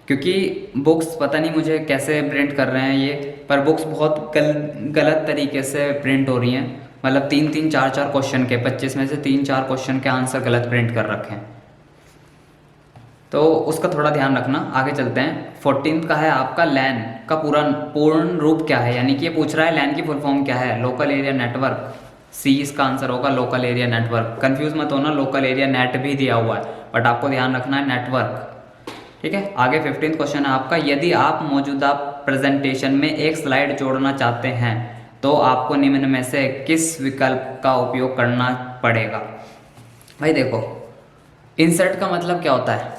क्योंकि बुक्स पता नहीं मुझे कैसे प्रिंट कर रहे हैं ये, पर बुक्स बहुत गलत तरीके से प्रिंट हो रही हैं। मतलब 3-3, 4-4 क्वेश्चन के 25 में से 3-4 क्वेश्चन के आंसर गलत प्रिंट कर रखे हैं, तो उसका थोड़ा ध्यान रखना। आगे चलते हैं। 14th का है आपका लैन का पूर्ण रूप क्या है, यानी कि ये पूछ रहा है लैन की फुल फॉर्म क्या है। लोकल एरिया नेटवर्क, C इसका आंसर होगा, लोकल एरिया नेटवर्क। कंफ्यूज मत होना, लोकल एरिया नेट भी दिया हुआ है, बट आपको ध्यान रखना है नेटवर्क। ठीक है, आगे 15th क्वेश्चन है आपका, यदि आप मौजूदा प्रेजेंटेशन में एक स्लाइड जोड़ना चाहते हैं तो आपको निम्न में से किस विकल्प का उपयोग करना पड़ेगा। भाई देखो, इंसर्ट का मतलब क्या होता है,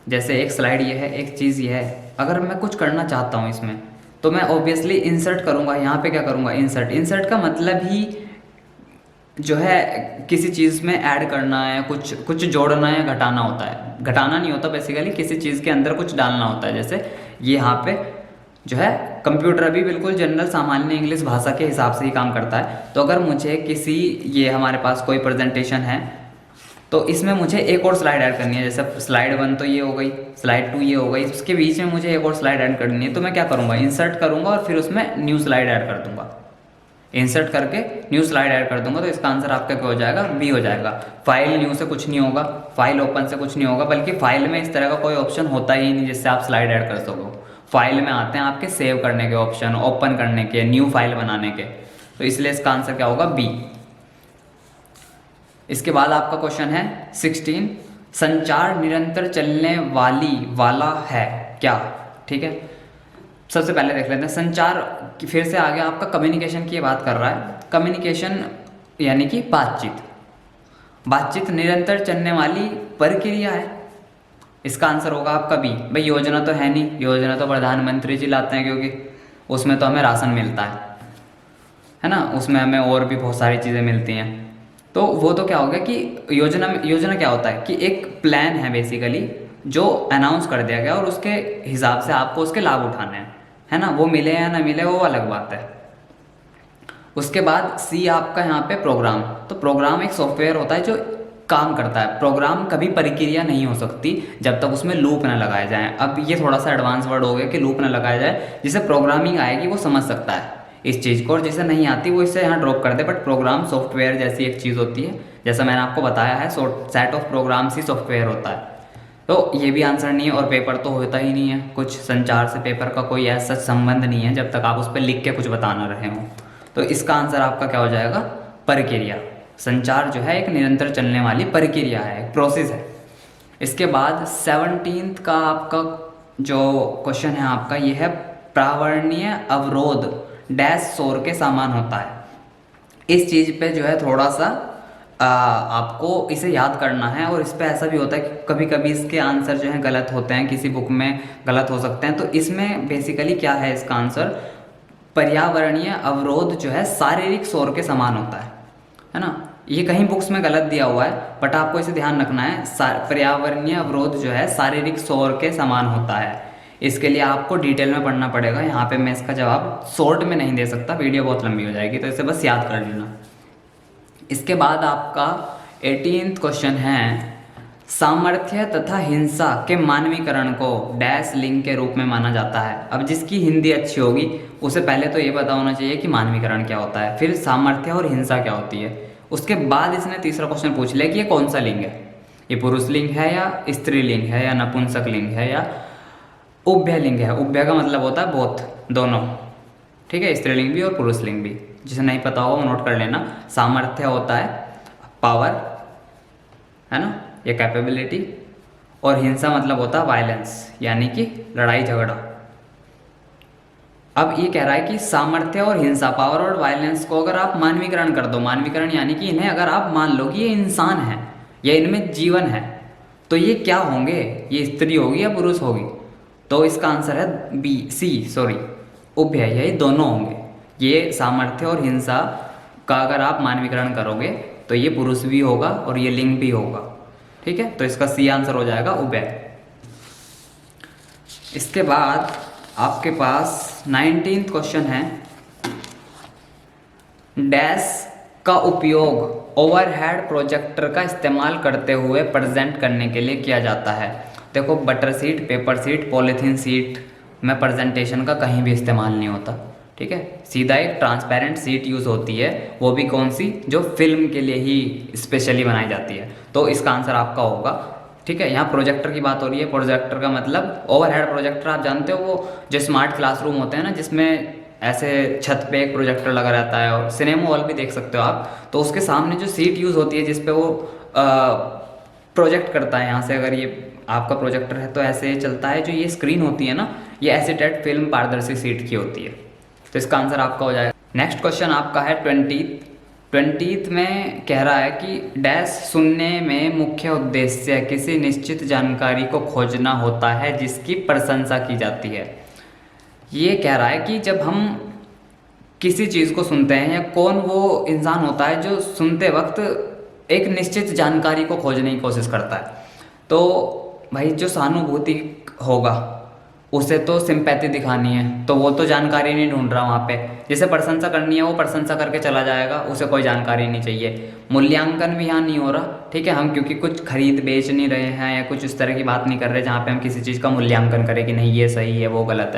जैसे एक स्लाइड ये है, एक चीज़ ये है। अगर मैं कुछ करना चाहता हूँ इसमें, तो मैं ऑब्वियसली इंसर्ट करूँगा। यहाँ पे क्या करूँगा, इंसर्ट। इंसर्ट का मतलब ही जो है किसी चीज़ में ऐड करना है, कुछ जोड़ना या घटाना होता है। घटाना नहीं होता बेसिकली, किसी चीज़ के अंदर कुछ डालना होता है। जैसे ये यहाँ पे जो है कंप्यूटर भी बिल्कुल जनरल सामान्य इंग्लिश भाषा के हिसाब से ही काम करता है। तो अगर मुझे किसी, ये हमारे पास कोई प्रेजेंटेशन है तो इसमें मुझे एक और स्लाइड ऐड करनी है। जैसे स्लाइड 1 तो ये हो गई, स्लाइड 2 ये हो गई, उसके बीच में मुझे एक और स्लाइड ऐड करनी है। तो मैं क्या करूँगा, इंसर्ट करूँगा और फिर उसमें न्यू स्लाइड ऐड कर दूँगा। इंसर्ट करके न्यू स्लाइड ऐड कर दूंगा। तो इसका आंसर आपका क्या हो जाएगा, बी हो जाएगा। फाइल न्यू से कुछ नहीं होगा, फाइल ओपन से कुछ नहीं होगा, बल्कि फाइल में इस तरह का कोई ऑप्शन होता ही नहीं जिससे आप स्लाइड ऐड कर सको। फाइल में आते हैं आपके सेव करने के ऑप्शन, ओपन करने के, न्यू फाइल बनाने के। तो इसलिए इसका आंसर क्या होगा, बी। इसके बाद आपका क्वेश्चन है 16, संचार निरंतर चलने वाला है क्या। ठीक है, सबसे पहले देख लेते हैं संचार की। फिर से आगे आपका कम्युनिकेशन की बात कर रहा है। कम्युनिकेशन यानी कि बातचीत। बातचीत निरंतर चलने वाली प्रक्रिया है। इसका आंसर होगा आपका बी। भाई योजना तो है नहीं, योजना तो प्रधानमंत्री जी लाते हैं, क्योंकि उसमें तो हमें राशन मिलता है ना, उसमें हमें और भी बहुत सारी चीज़ें मिलती हैं। तो वो तो क्या हो गया कि योजना क्या होता है कि एक प्लान है बेसिकली जो अनाउंस कर दिया गया और उसके हिसाब से आपको उसके लाभ उठाने हैं, है ना। वो मिले या ना मिले वो अलग बात है। उसके बाद सी आपका यहाँ पे प्रोग्राम। तो प्रोग्राम एक सॉफ्टवेयर होता है जो काम करता है। प्रोग्राम कभी प्रक्रिया नहीं हो सकती जब तक उसमें लूप ना लगाया जाए। अब ये थोड़ा सा एडवांस वर्ड हो गया कि लूप ना लगाया जाए। जिसे प्रोग्रामिंग आएगी वो समझ सकता है इस चीज़ को, और जिसे नहीं आती वो इसे यहाँ ड्रॉप कर दे। बट प्रोग्राम सॉफ्टवेयर जैसी एक चीज़ होती है, जैसा मैंने आपको बताया है, सेट ऑफ प्रोग्राम्स ही सॉफ्टवेयर होता है। तो ये भी आंसर नहीं है, और पेपर तो होता ही नहीं है। कुछ संचार से पेपर का कोई ऐसा संबंध नहीं है जब तक आप उस पर लिख के कुछ बताना रहे हो। तो इसका आंसर आपका क्या हो जाएगा, प्रक्रिया। संचार जो है एक निरंतर चलने वाली प्रक्रिया है, एक प्रोसेस है। इसके बाद 17th का आपका जो क्वेश्चन है आपका ये है, प्रावर्णीय अवरोध डैश शोर के समान होता है। इस चीज़ पे जो है थोड़ा सा आपको इसे याद करना है। और इस पे ऐसा भी होता है कि कभी कभी इसके आंसर जो हैं गलत होते हैं, किसी बुक में गलत हो सकते हैं। तो इसमें बेसिकली क्या है इसका आंसर, पर्यावरणीय अवरोध जो है शारीरिक शोर के समान होता है ना। ये कहीं बुक्स में गलत दिया हुआ है, बट आपको इसे ध्यान रखना है। पर्यावरणीय अवरोध जो है शारीरिक शोर के समान होता है। इसके लिए आपको डिटेल में पढ़ना पड़ेगा। यहाँ पे मैं इसका जवाब शॉर्ट में नहीं दे सकता, वीडियो बहुत लंबी हो जाएगी, तो इसे बस याद कर लेना। इसके बाद आपका 18th क्वेश्चन है, सामर्थ्य तथा हिंसा के मानवीकरण को डैश लिंग के रूप में माना जाता है। अब जिसकी हिंदी अच्छी होगी उसे पहले तो ये पता होना चाहिए कि मानवीकरण क्या होता है, फिर सामर्थ्य और हिंसा क्या होती है। उसके बाद इसने तीसरा क्वेश्चन पूछ लिया कि ये कौन सा लिंग है, ये पुरुष लिंग है या स्त्रीलिंग है या नपुंसक लिंग है या उभय लिंग है। उभय का मतलब होता है बोथ, दोनों। ठीक है, स्त्रीलिंग भी और पुरुष लिंग भी। जिसे नहीं पता होगा वो नोट कर लेना। सामर्थ्य होता है पावर, है ना, ये कैपेबिलिटी, और हिंसा मतलब होता है वायलेंस, यानी कि लड़ाई झगड़ा। अब ये कह रहा है कि सामर्थ्य और हिंसा, पावर और वायलेंस को अगर आप मानवीकरण कर दो, मानवीकरण यानी कि इन्हें अगर आप मान लो कि ये इंसान है या इनमें जीवन है, तो ये क्या होंगे, ये स्त्री होगी या पुरुष होगी। तो इसका आंसर है उभय, यही दोनों होंगे। ये सामर्थ्य और हिंसा का अगर आप मानवीकरण करोगे तो ये पुरुष भी होगा और ये लिंग भी होगा। ठीक है, तो इसका सी आंसर हो जाएगा उभय। इसके बाद आपके पास 19th क्वेश्चन है, डैश का उपयोग ओवरहेड प्रोजेक्टर का इस्तेमाल करते हुए प्रेजेंट करने के लिए किया जाता है। देखो, butter sheet, paper sheet, polythene sheet में प्रेजेंटेशन का कहीं भी इस्तेमाल नहीं होता। ठीक है, सीधा एक ट्रांसपेरेंट शीट यूज़ होती है, वो भी कौन सी, जो फिल्म के लिए ही स्पेशली बनाई जाती है। तो इसका आंसर आपका होगा। ठीक है, यहाँ प्रोजेक्टर की बात हो रही है। प्रोजेक्टर का मतलब ओवरहेड प्रोजेक्टर, आप जानते हो वो जो स्मार्ट क्लासरूम होते हैं ना, जिसमें ऐसे छत पे एक प्रोजेक्टर लगा रहता है, और सिनेमा हॉल भी देख सकते हो आप। तो उसके सामने जो सीट यूज़ होती है जिसपे वो प्रोजेक्ट करता है, यहाँ से अगर ये आपका प्रोजेक्टर है तो ऐसे चलता है। जो ये स्क्रीन होती है ना, ये एसीटेट फिल्म पारदर्शी सीट की होती है। तो इसका आंसर आपका हो जाएगा। नेक्स्ट क्वेश्चन आपका है 20th में कह रहा है कि डैश सुनने में मुख्य उद्देश्य किसी निश्चित जानकारी को खोजना होता है जिसकी प्रशंसा की जाती है। ये कह रहा है कि जब हम किसी चीज़ को सुनते हैं, या कौन वो इंसान होता है जो सुनते वक्त एक निश्चित जानकारी को खोजने की कोशिश करता है। तो भाई जो सहानुभूति होगा उसे तो सिंपैथी दिखानी है, तो वो तो जानकारी नहीं ढूंढ रहा वहाँ पे। जिसे प्रशंसा करनी है वो प्रशंसा करके चला जाएगा, उसे कोई जानकारी नहीं चाहिए। मूल्यांकन भी यहाँ नहीं हो रहा, ठीक है। हम क्योंकि कुछ खरीद बेच नहीं रहे हैं या कुछ इस तरह की बात नहीं कर रहे जहाँ पे हम किसी चीज़ का मूल्यांकन करें कि नहीं ये सही है वो गलत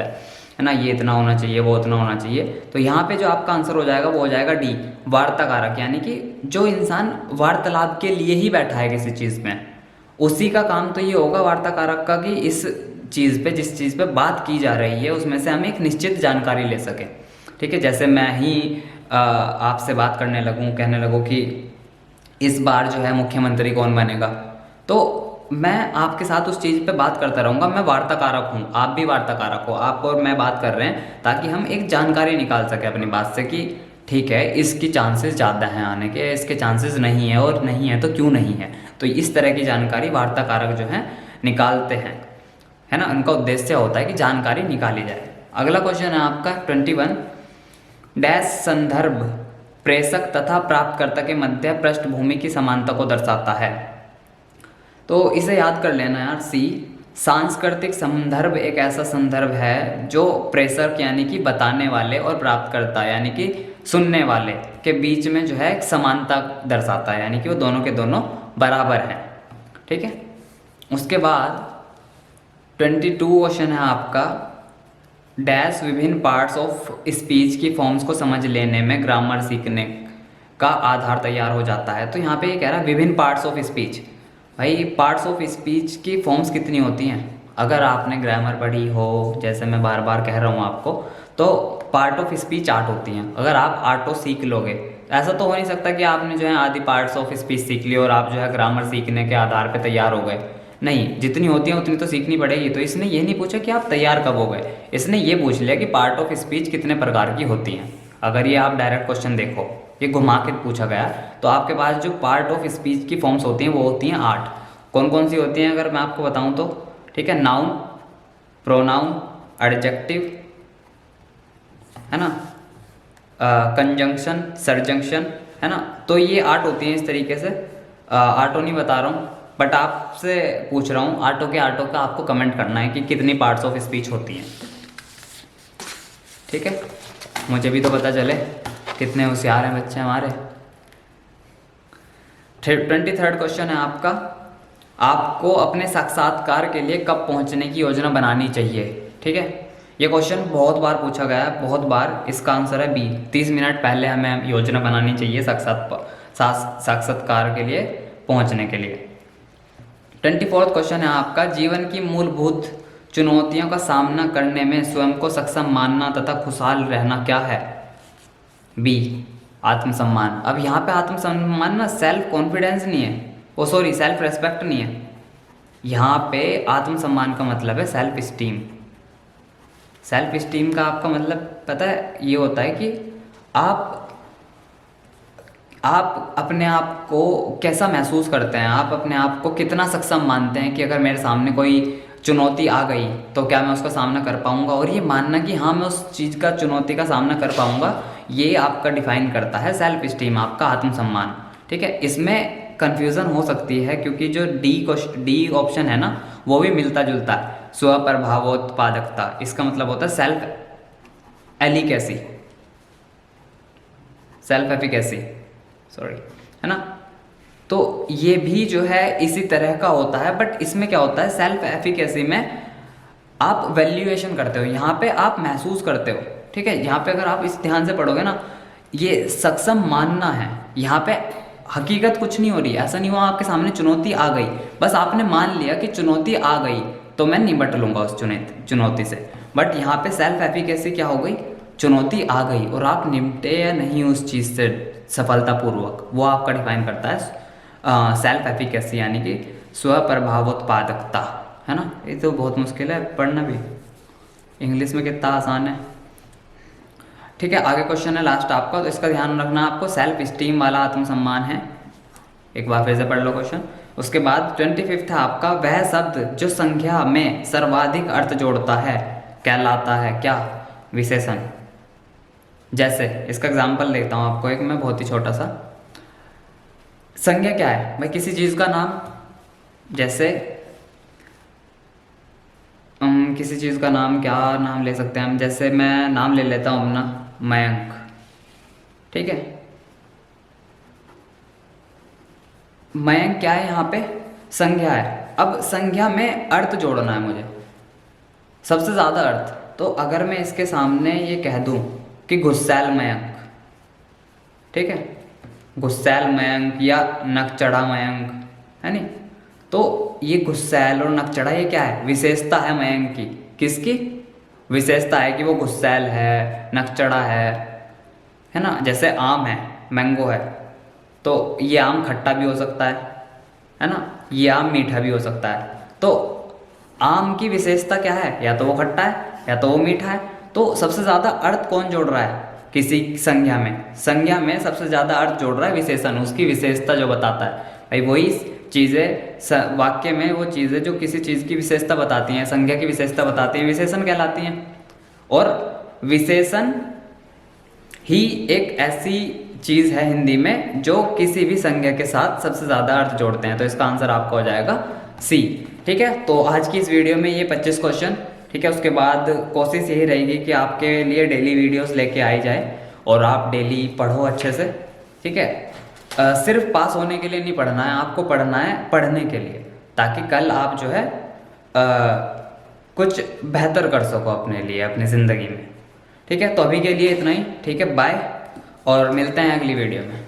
है ना, ये इतना होना चाहिए वो उतना होना चाहिए। तो यहाँ पे जो आपका आंसर हो जाएगा वो हो जाएगा डी, वार्ताकारक। यानी कि जो इंसान वार्तालाप के लिए ही बैठा है किसी चीज़ में, उसी का काम तो ये होगा वार्ताकारक का कि इस चीज़ पे, जिस चीज़ पे बात की जा रही है उसमें से हम एक निश्चित जानकारी ले सकें, ठीक है। जैसे मैं ही आपसे बात करने लगूं, कहने लगूं कि इस बार जो है मुख्यमंत्री कौन बनेगा, तो मैं आपके साथ उस चीज़ पे बात करता रहूँगा। मैं वार्ताकारक हूँ, आप भी वार्ताकारक हो, आप और मैं बात कर रहे हैं ताकि हम एक जानकारी निकाल सकें अपनी बात से कि ठीक है इसकी चांसेस ज़्यादा हैं आने के, इसके चांसेस नहीं है, और नहीं है तो क्यों नहीं है। तो इस तरह की जानकारी वार्ताकारक जो है निकालते हैं, है ना। उनका उद्देश्य होता है कि जानकारी निकाली जाए। अगला क्वेश्चन है आपका 21, डैश संदर्भ प्रेषक तथा प्राप्तकर्ता के मध्य पृष्ठभूमि की समानता को दर्शाता है। तो इसे याद कर लेना यार। सी, सांस्कृतिक संदर्भ एक ऐसा संदर्भ है जो प्रेषक यानी कि बताने वाले और प्राप्तकर्ता यानी कि सुनने वाले के बीच में जो है एक समानता दर्शाता है, यानी कि वो दोनों के दोनों बराबर हैं, ठीक है। उसके बाद 22 क्वेश्चन है आपका, डैश विभिन्न पार्ट्स ऑफ स्पीच की फॉर्म्स को समझ लेने में ग्रामर सीखने का आधार तैयार हो जाता है। तो यहाँ पे ये कह रहा है विभिन्न पार्ट्स ऑफ स्पीच। भाई पार्ट्स ऑफ स्पीच की फॉर्म्स कितनी होती हैं? अगर आपने ग्रामर पढ़ी हो, जैसे मैं बार बार कह रहा हूँ आपको, तो पार्ट ऑफ स्पीच 8 होती हैं। अगर आप 8 सीख लोगे, ऐसा तो हो नहीं सकता कि आपने जो है आधी पार्ट्स ऑफ स्पीच सीख ली और आप जो है ग्रामर सीखने के आधार पर तैयार हो गए। नहीं, जितनी होती हैं उतनी तो सीखनी पड़ेगी। तो इसने ये नहीं पूछा कि आप तैयार कब हो गए, इसने ये पूछ लिया कि पार्ट ऑफ स्पीच कितने प्रकार की होती हैं। अगर ये आप डायरेक्ट क्वेश्चन देखो, ये घुमा के पूछा गया, तो आपके पास जो पार्ट ऑफ स्पीच की फॉर्म्स होती हैं वो होती हैं 8। कौन कौन सी होती हैं अगर मैं आपको बताऊं तो, ठीक है। नाउन, प्रोनाउन, एडजेक्टिव, है ना, कंजंक्शन, सरजंक्शन, है ना। तो ये 8 होती हैं इस तरीके से। 8 नहीं बता रहा हूँ, बट आपसे पूछ रहा हूँ 8 के 8 का आपको कमेंट करना है कि कितनी पार्ट्स ऑफ स्पीच होती हैं, ठीक है। मुझे भी तो पता चले कितने होशियार हैं बच्चे हमारे। 23rd क्वेश्चन है आपका, आपको अपने साक्षात्कार के लिए कब पहुंचने की योजना बनानी चाहिए, ठीक है। ये क्वेश्चन बहुत बार पूछा गया है, बहुत बार। इसका आंसर है बी, 30 मिनट पहले हमें योजना बनानी चाहिए साक्षात्कार के लिए पहुंचने के लिए। 24th क्वेश्चन है आपका, जीवन की मूलभूत चुनौतियों का सामना करने में स्वयं को सक्षम मानना तथा खुशहाल रहना क्या है? बी, आत्मसम्मान। अब यहाँ पे आत्मसम्मान ना सेल्फ कॉन्फिडेंस नहीं है, वो सॉरी सेल्फ रेस्पेक्ट नहीं है। यहाँ पे आत्मसम्मान का मतलब है सेल्फ स्टीम। सेल्फ स्टीम का आपका मतलब पता है, ये होता है कि आप अपने आप को कैसा महसूस करते हैं, आप अपने आप को कितना सक्षम मानते हैं कि अगर मेरे सामने कोई चुनौती आ गई तो क्या मैं उसका सामना कर पाऊंगा। और ये मानना कि हाँ मैं उस चीज़ का, चुनौती का सामना कर पाऊंगा, ये आपका डिफाइन करता है सेल्फ स्टीम, आपका आत्मसम्मान, ठीक है। इसमें कन्फ्यूज़न हो सकती है क्योंकि जो डी ऑप्शन है ना वो भी मिलता जुलता है, स्वप्रभावोत्पादकता। इसका मतलब होता है सेल्फ एलिकेसी, सेल्फ एफिकेसी, सॉरी, है ना। तो ये भी जो है इसी तरह का होता है, बट इसमें क्या होता है, सेल्फ एफिकेसी में आप वैल्यूएशन करते हो, यहाँ पे आप महसूस करते हो, ठीक है। यहाँ पे अगर आप इस ध्यान से पढ़ोगे ना, ये सक्षम मानना है, यहाँ पे हकीकत कुछ नहीं हो रही। ऐसा नहीं हुआ आपके सामने चुनौती आ गई, बस आपने मान लिया कि चुनौती आ गई तो मैं निपट लूंगा उस चुनौती से। बट यहाँ पे सेल्फ एफिकेसी क्या हो गई, चुनौती आ गई और आप निपटे या नहीं उस चीज़ से सफलतापूर्वक, वो आपका डिफाइन करता है सेल्फ एफिकेसी, यानी कि स्वप्रभावोत्पादकता, है ना। ये तो बहुत मुश्किल है पढ़ना भी, इंग्लिश में कितना आसान है, ठीक है। आगे क्वेश्चन है लास्ट आपका, तो इसका ध्यान रखना आपको, सेल्फ स्टीम वाला आत्मसम्मान है। एक बार फिर से पढ़ लो क्वेश्चन। उसके बाद 25th है आपका, वह शब्द जो संख्या में सर्वाधिक अर्थ जोड़ता है कहलाता है क्या? विशेषण। जैसे इसका एग्जांपल देता हूँ आपको एक मैं, बहुत ही छोटा सा। संज्ञा क्या है भाई? किसी चीज़ का नाम, जैसे किसी चीज़ का नाम, क्या नाम ले सकते हैं हम? जैसे मैं नाम ले लेता हूँ अपना मयंक, ठीक है। मयंक क्या है यहाँ पे? संज्ञा है। अब संज्ञा में अर्थ जोड़ना है मुझे, सबसे ज़्यादा अर्थ। तो अगर मैं इसके सामने ये कह दूँ कि गुस्सैल मयंक, ठीक है, गुस्सैल मयंक या नकचढ़ा मयंक, है नी? तो ये गुस्सैल और नकचढ़ा ये क्या है? विशेषता है मयंक की। किसकी विशेषता है? कि वो गुस्सैल है, नकचढ़ा है ना? जैसे आम है, मैंगो है, तो ये आम खट्टा भी हो सकता है ना? ये आम मीठा भी हो सकता है। तो आम की विशेषता क्या है? या तो वो खट्टा है या तो वो मीठा है। तो सबसे ज़्यादा अर्थ कौन जोड़ रहा है किसी संज्ञा में? संज्ञा में सबसे ज़्यादा अर्थ जोड़ रहा है विशेषण, उसकी विशेषता जो बताता है भाई। वही चीज़ें वाक्य में, वो चीज़ें जो किसी चीज़ की विशेषता बताती हैं, संज्ञा की विशेषता बताती हैं, विशेषण कहलाती हैं। और विशेषण ही एक ऐसी चीज़ है हिंदी में जो किसी भी संज्ञा के साथ सबसे ज़्यादा अर्थ जोड़ते हैं। तो इसका आंसर आपका हो जाएगा सी, ठीक है। तो आज की इस वीडियो में ये 25 क्वेश्चन, ठीक है। उसके बाद कोशिश यही रहेगी कि आपके लिए डेली वीडियोस लेके आई जाए और आप डेली पढ़ो अच्छे से, ठीक है। सिर्फ पास होने के लिए नहीं पढ़ना है, आपको पढ़ना है पढ़ने के लिए, ताकि कल आप जो है कुछ बेहतर कर सको अपने लिए, अपनी ज़िंदगी में, ठीक है। तो अभी के लिए इतना ही, ठीक है। बाय, और मिलते हैं अगली वीडियो में।